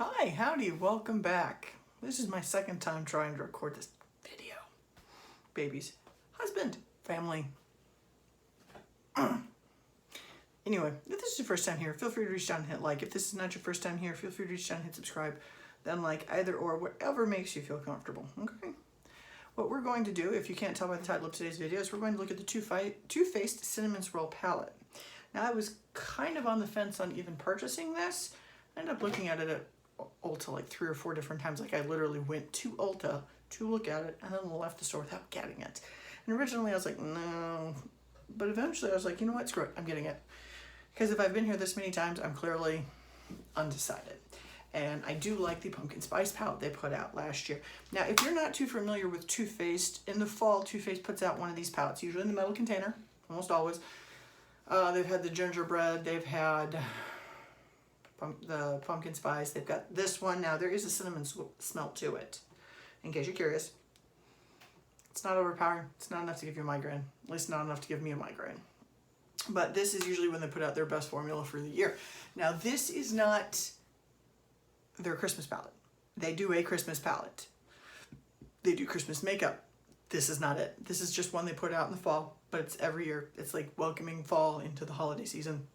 Hi, howdy, welcome back. This is my second time trying to record this video. Babies, husband, family. Anyway, if this is your first time here, feel free to reach down and hit like. If this is not your first time here, feel free to reach down and hit subscribe. Then like, either or, whatever makes you feel comfortable, okay? What we're going to do, if you can't tell by the title of today's video, is we're going to look at the Too Faced Cinnamon Swirl palette. Now, I was kind of on the fence on even purchasing this. I ended up looking at it at Ulta like 3 or 4 different times. Like I literally went to Ulta to look at it and then left the store without getting it. And originally I was like, no. But eventually I was like, you know what, screw it, I'm getting it. Because if I've been here this many times, I'm clearly undecided. And I do like the pumpkin spice palette they put out last year. Now, if you're not too familiar with Too Faced, in the fall, Too Faced puts out one of these palettes, usually in the metal container, almost always. They've had the gingerbread, they've had the pumpkin spice, they've got this one. Now, there is a cinnamon smell to it, in case you're curious. It's not overpowering. It's not enough to give you a migraine. At least not enough to give me a migraine. But this is usually when they put out their best formula for the year. Now, this is not their Christmas palette. They do a Christmas palette. They do Christmas makeup. This is not it. This is just one they put out in the fall, but it's every year. It's like welcoming fall into the holiday season.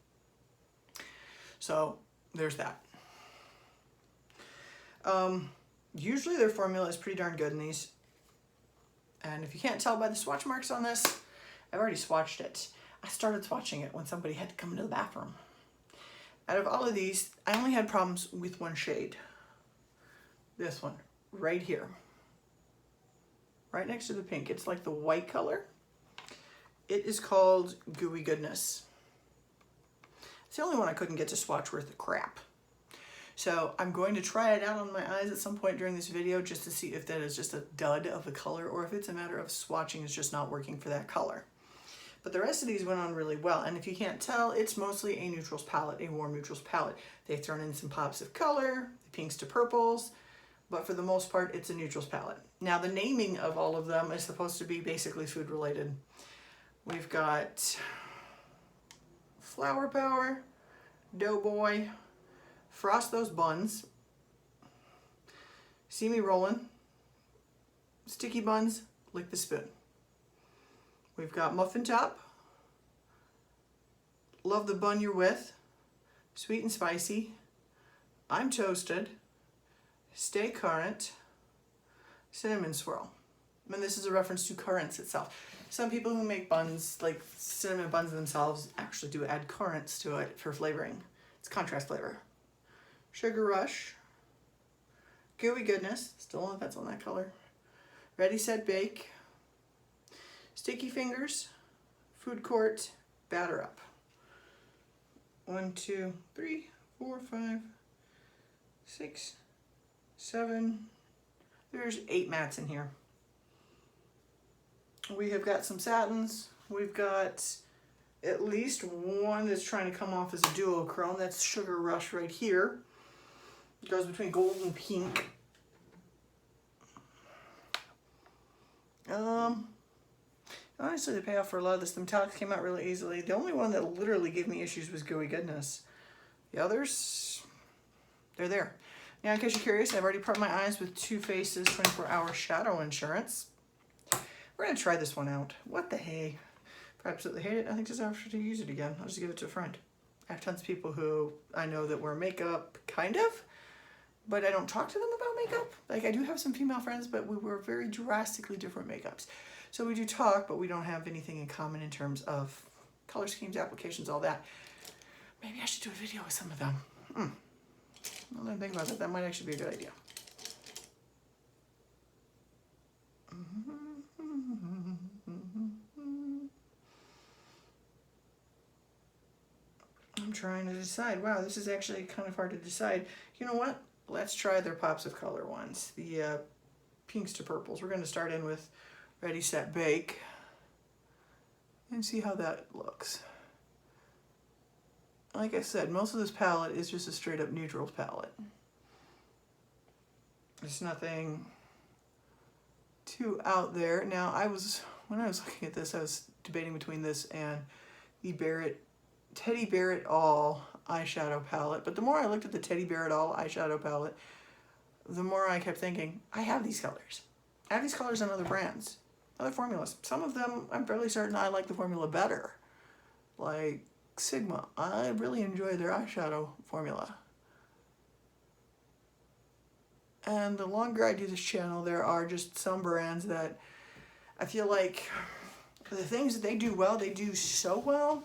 So there's that. Usually their formula is pretty darn good in these. And if you can't tell by the swatch marks on this, I've already swatched it. I started swatching it when somebody had to come into the bathroom. Out of all of these, I only had problems with one shade. This one, right here. Right next to the pink. It's like the white color. It is called Gooey Goodness. It's the only one I couldn't get to swatch worth the crap. So I'm going to try it out on my eyes at some point during this video just to see if that is just a dud of a color or if it's a matter of swatching is just not working for that color. But the rest of these went on really well. And if you can't tell, it's mostly a neutrals palette, a warm neutrals palette. They've thrown in some pops of color, pinks to purples, but for the most part, it's a neutrals palette. Now, the naming of all of them is supposed to be basically food related. We've got Flower Power, Doughboy, Frost Those Buns, See Me Rollin', Sticky Buns, Lick the Spoon. We've got Muffin Top, Love the Bun You're With, Sweet and Spicy, I'm Toasted, Stay Current, Cinnamon Swirl. And this is a reference to currants itself. Some people who make buns, like cinnamon buns themselves, actually do add currants to it for flavoring. It's contrast flavor. Sugar Rush, Gooey Goodness, still on the fence on that color, Ready, Set, Bake, Sticky Fingers, Food Court, Batter Up. 1, 2, 3, 4, 5, 6, 7. There's 8 mats in here. We have got some satins. We've got at least one that's trying to come off as a duochrome. That's Sugar Rush right here. It goes between gold and pink. Honestly, the payoff for a lot of this, the metallics came out really easily. The only one that literally gave me issues was Gooey Goodness. The others, they're there. Now, in case you're curious, I've already prepped my eyes with Too Faced's 24-Hour Shadow Insurance. We're going to try this one out. What the hey? If I absolutely hate it, I think just have to use it again. I'll just give it to a friend. I have tons of people who I know that wear makeup, kind of, but I don't talk to them about makeup. Like, I do have some female friends, but we wear very drastically different makeups. So we do talk, but we don't have anything in common in terms of color schemes, applications, all that. Maybe I should do a video with some of them. Now that I think about that, that might actually be a good idea. I'm trying to decide. Wow, this is actually kind of hard to decide. You know what? Let's try their pops of color ones. The pinks to purples. We're going to start in with Ready, Set, Bake and see how that looks. Like I said, most of this palette is just a straight up neutrals palette. There's nothing too out there. Now, when I was looking at this, I was debating between this and the Teddy Barrett All eyeshadow palette, but the more I looked at the Teddy Bear Doll eyeshadow palette, the more I kept thinking, I have these colors. I have these colors in other brands, other formulas. Some of them, I'm fairly certain I like the formula better. Like Sigma, I really enjoy their eyeshadow formula. And the longer I do this channel, there are just some brands that I feel like the things that they do well, they do so well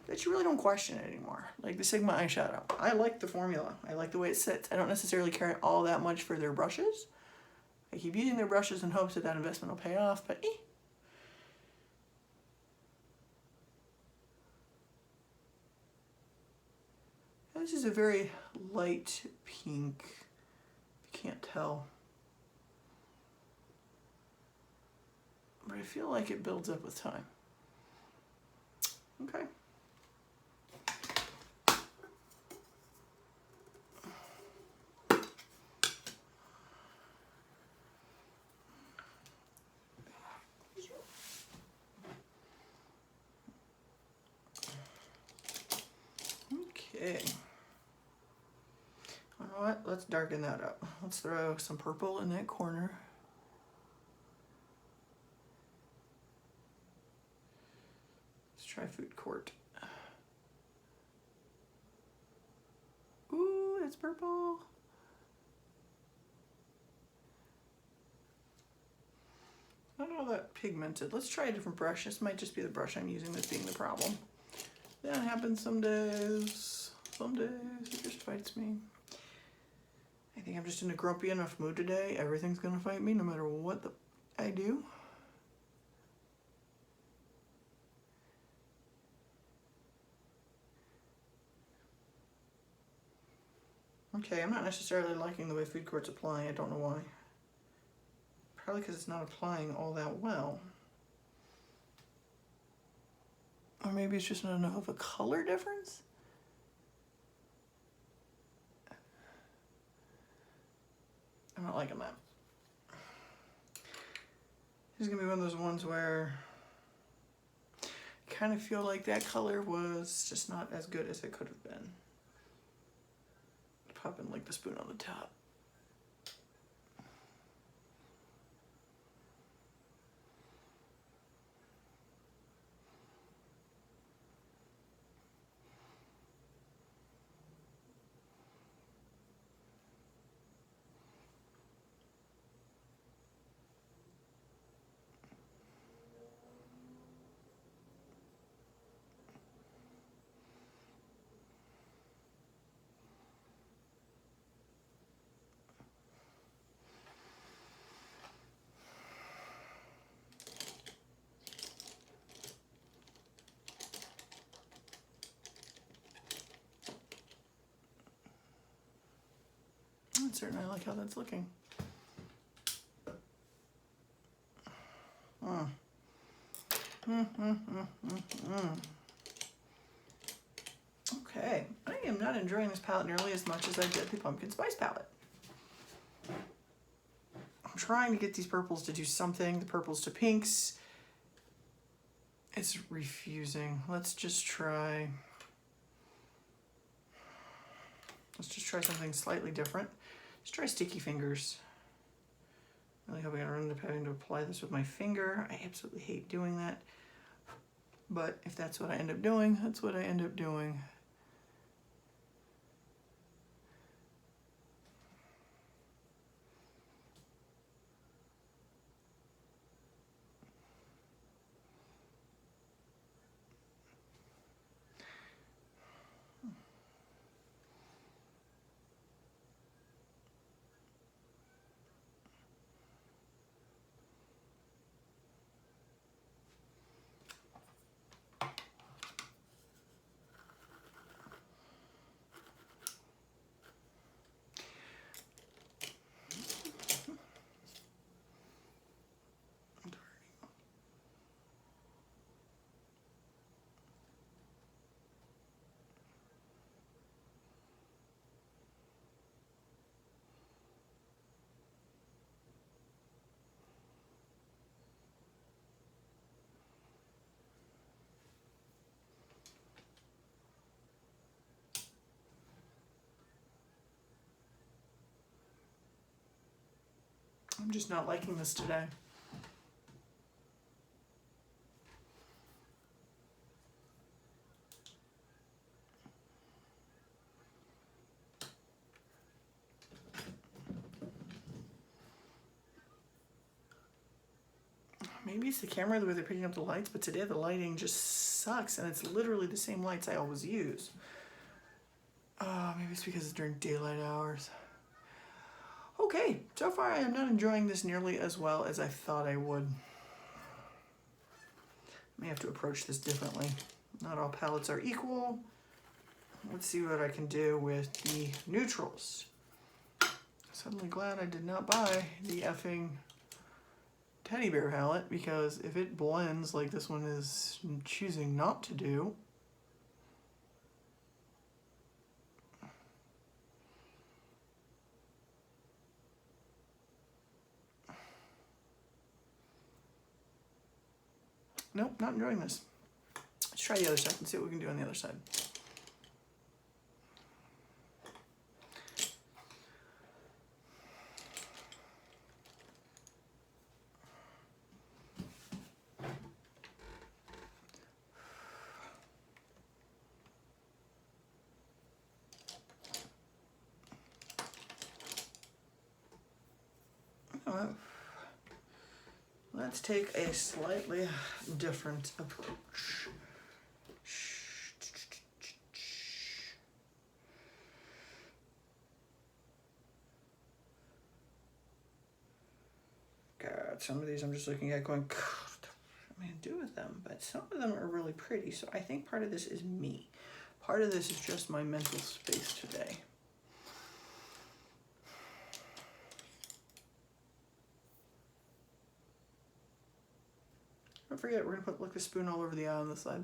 that you really don't question it anymore. Like the Sigma eyeshadow. I like the formula. I like the way it sits. I don't necessarily care all that much for their brushes. I keep using their brushes in hopes that that investment will pay off, but This is a very light pink, if you can't tell. But I feel like it builds up with time. Okay. Okay. You know what? Let's darken that up. Let's throw some purple in that corner. Let's try Food Court. Ooh, it's purple. Not all that pigmented. Let's try a different brush. This might just be the brush I'm using that's being the problem. That happens some days. Some days it just fights me. I think I'm just in a grumpy enough mood today. Everything's gonna fight me no matter what I do. Okay, I'm not necessarily liking the way Food Court's applying. I don't know why. Probably because it's not applying all that well. Or maybe it's just not enough of a color difference? I'm not liking that. This is gonna be one of those ones where I kind of feel like that color was just not as good as it could have been. Popping like the spoon on the top. Certainly I like how that's looking. Okay, I am not enjoying this palette nearly as much as I did the pumpkin spice palette. I'm trying to get these purples to do something, the purples to pinks. It's refusing. Let's just try something slightly different. Let's try Sticky Fingers. Really hoping I don't end up having to apply this with my finger. I absolutely hate doing that. But if that's what I end up doing, that's what I end up doing. I'm just not liking this today. Maybe it's the camera, the way they're picking up the lights, but today the lighting just sucks, and it's literally the same lights I always use. Maybe it's because it's during daylight hours. Okay, so far I am not enjoying this nearly as well as I thought I would. May have to approach this differently. Not all palettes are equal. Let's see what I can do with the neutrals. Suddenly glad I did not buy the effing teddy bear palette, because if it blends like this one is choosing not to do, nope, not enjoying this. Let's try the other side and see what we can do on the other side. Let's take a slightly different approach. God, some of these I'm just looking at going, what am I gonna do with them? But some of them are really pretty, so I think part of this is me. Part of this is just my mental space today. Don't forget, we're gonna put lick the spoon all over the eye on this side.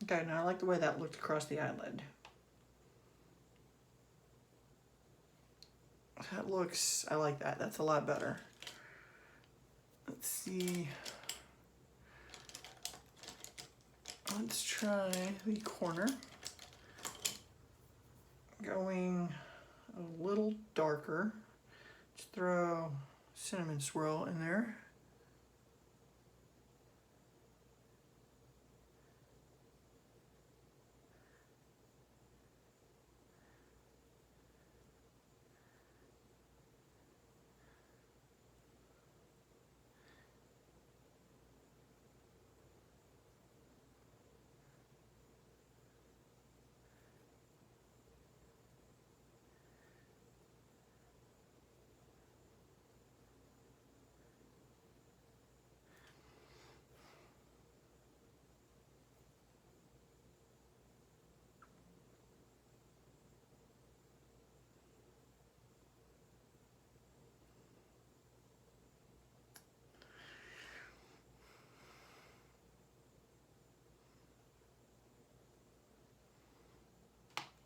Okay, now I like the way that looked across the eyelid. That looks, I like that. That's a lot better. Let's see. Let's try the corner. Going a little darker. Just throw cinnamon swirl in there.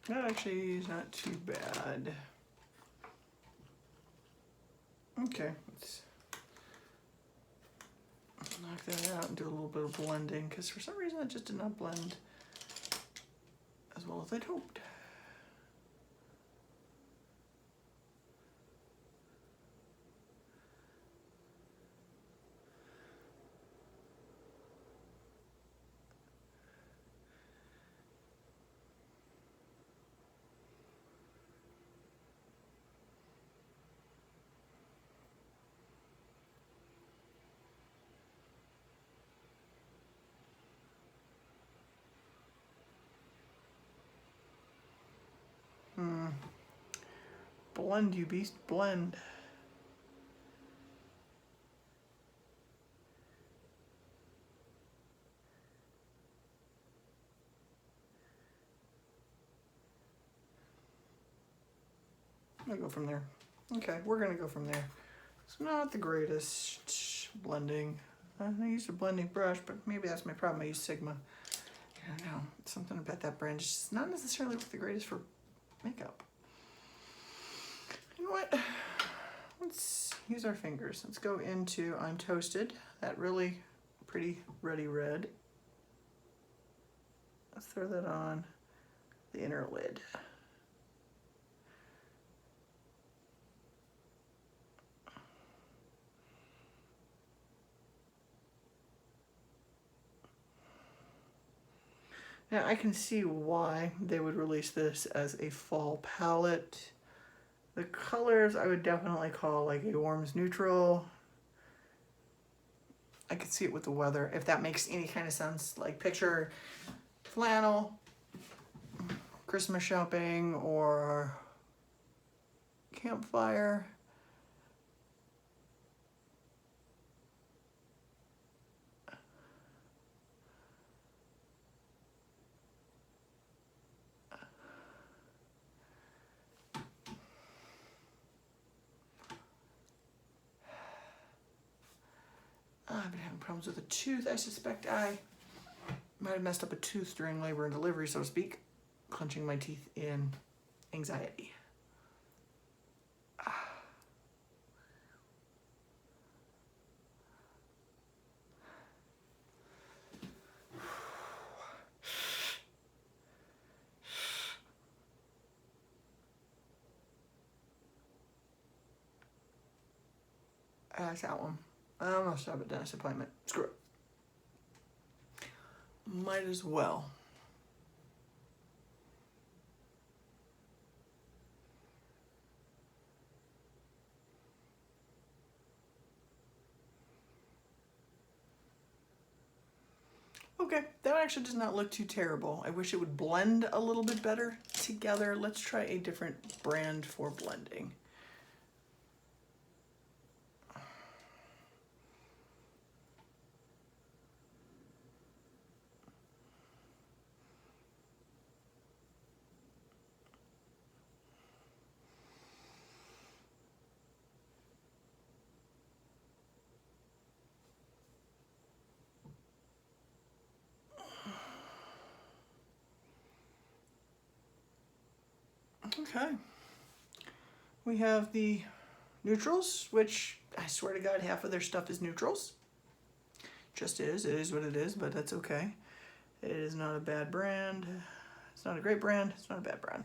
That actually is not too bad. Okay, let's knock that out and do a little bit of blending, because for some reason it just did not blend as well as I'd hoped. Blend, you beast, blend. I'm gonna go from there. Okay, we're gonna go from there. It's not the greatest blending. I used a blending brush, but maybe that's my problem. I use Sigma. I don't know. Something about that brand is just not necessarily the greatest for makeup. You know what? Let's use our fingers. Let's go into I'm Toasted. That really pretty ruddy red. Let's throw that on the inner lid. Now I can see why they would release this as a fall palette. The colors I would definitely call like a warms neutral. I could see it with the weather, if that makes any kind of sense. Like picture flannel, Christmas shopping, or campfire. I've been having problems with a tooth. I suspect I might have messed up a tooth during labor and delivery, so to speak. Clenching my teeth in anxiety. That's that one. I almost have a dentist appointment. Screw it. Might as well. Okay, that actually does not look too terrible. I wish it would blend a little bit better together. Let's try a different brand for blending. Okay, we have the neutrals, which I swear to God, half of their stuff is neutrals. Just is, it is what it is, but that's okay. It is not a bad brand. It's not a great brand, it's not a bad brand.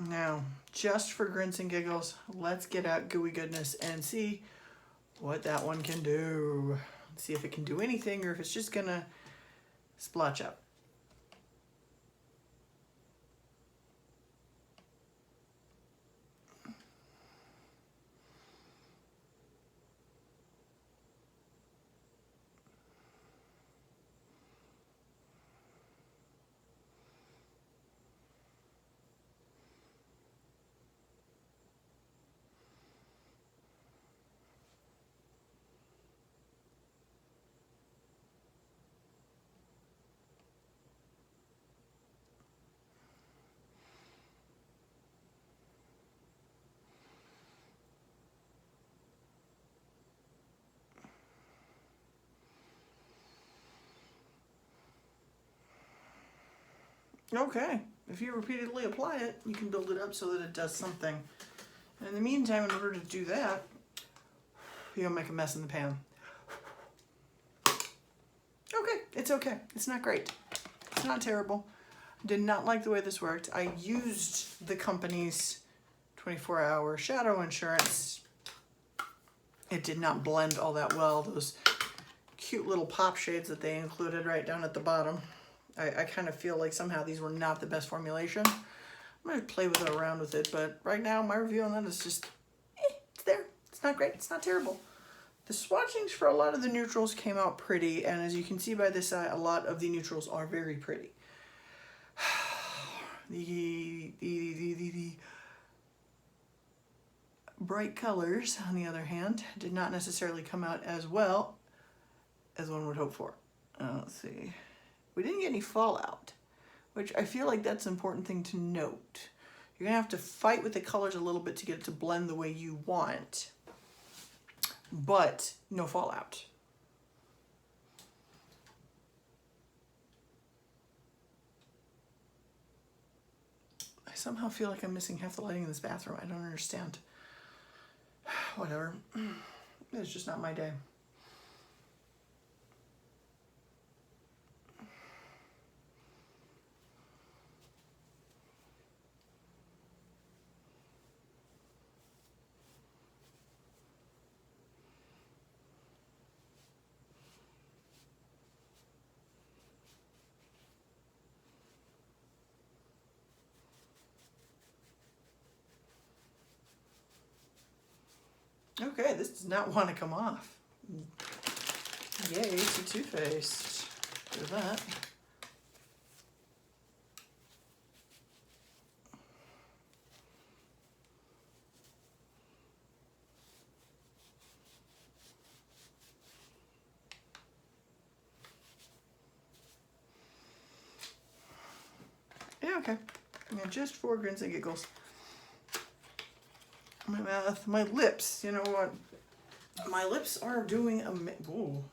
Now, just for grins and giggles, let's get out Gooey Goodness and see what that one can do. Let's see if it can do anything or if it's just gonna splotch up. Okay, if you repeatedly apply it, you can build it up so that it does something. And in the meantime, in order to do that, you'll make a mess in the pan. Okay, it's okay. It's not great. It's not terrible. Did not like the way this worked. I used the company's 24-hour shadow insurance. It did not blend all that well. Those cute little pop shades that they included right down at the bottom. I kind of feel like somehow these were not the best formulation. I'm going to play with it around with it, but right now my review on that is just, it's there. It's not great. It's not terrible. The swatchings for a lot of the neutrals came out pretty, and as you can see by this side, a lot of the neutrals are very pretty. The bright colors, on the other hand, did not necessarily come out as well as one would hope for. Let's see. We didn't get any fallout, which I feel like that's an important thing to note. You're gonna have to fight with the colors a little bit to get it to blend the way you want, but no fallout. I somehow feel like I'm missing half the lighting in this bathroom. I don't understand. Whatever. It's just not my day. Okay, this does not want to come off. Yay, it's a Too Faced. Do that. Yeah, okay. Yeah, just for grins and giggles. My mouth, my lips, you know what? My lips are doing ooh.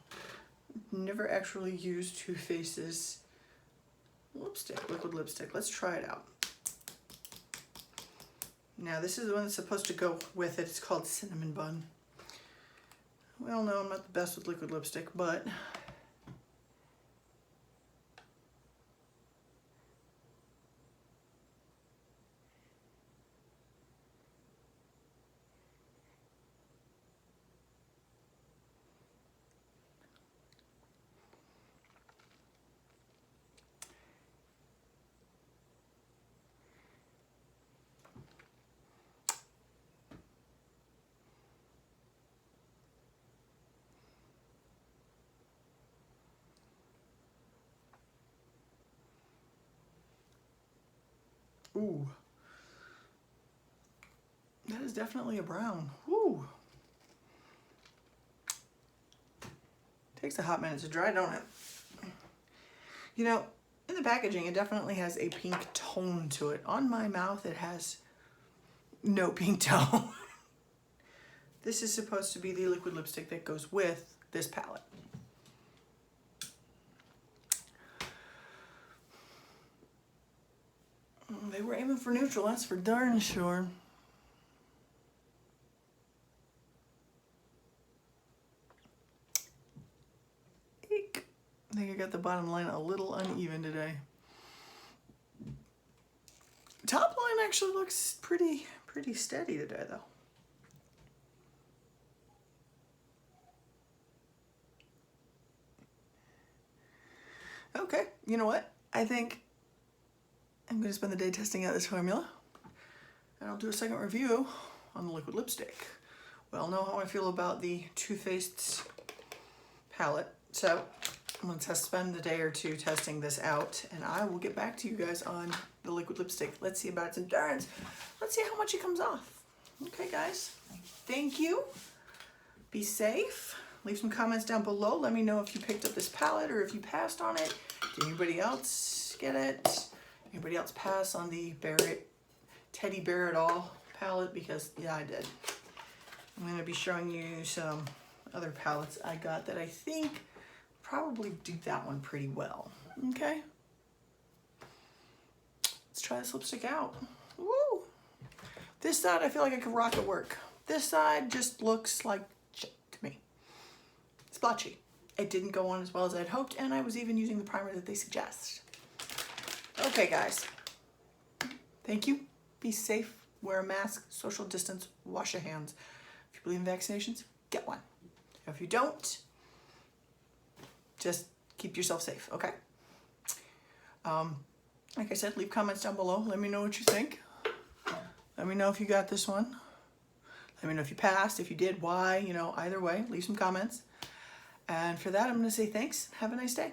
Never actually used Too Faced's lipstick, liquid lipstick. Let's try it out. Now this is the one that's supposed to go with it. It's called Cinnamon Bun. Well, no, I'm not the best with liquid lipstick, but ooh. That is definitely a brown. Ooh. Takes a hot minute to dry, don't it? You know, in the packaging, it definitely has a pink tone to it. On my mouth, it has no pink tone. This is supposed to be the liquid lipstick that goes with this palette. They were aiming for neutral, that's for darn sure. Eek. I think I got the bottom line a little uneven today. Top line actually looks pretty steady today though. Okay, you know what? I think I'm going to spend the day testing out this formula, and I'll do a second review on the liquid lipstick. We all know how I feel about the Too Faced's palette, so I'm going to spend the day or two testing this out, and I will get back to you guys on the liquid lipstick. Let's see about its endurance. Let's see how much it comes off. Okay, guys. Thank you. Be safe. Leave some comments down below. Let me know if you picked up this palette or if you passed on it. Did anybody else get it? Anybody else pass on the Barrett, Teddy Bear It All palette? Because, yeah, I did. I'm going to be showing you some other palettes I got that I think probably do that one pretty well. Okay? Let's try this lipstick out. Woo! This side, I feel like I could rock at work. This side just looks like shit to me. Splotchy. It didn't go on as well as I'd hoped, and I was even using the primer that they suggest. Okay, guys. Thank you. Be safe. Wear a mask. Social distance. Wash your hands. If you believe in vaccinations, get one. If you don't, just keep yourself safe, okay? Like I said, leave comments down below. Let me know what you think. Let me know if you got this one. Let me know if you passed, if you did, why, you know, either way, leave some comments. And for that, I'm going to say thanks. Have a nice day.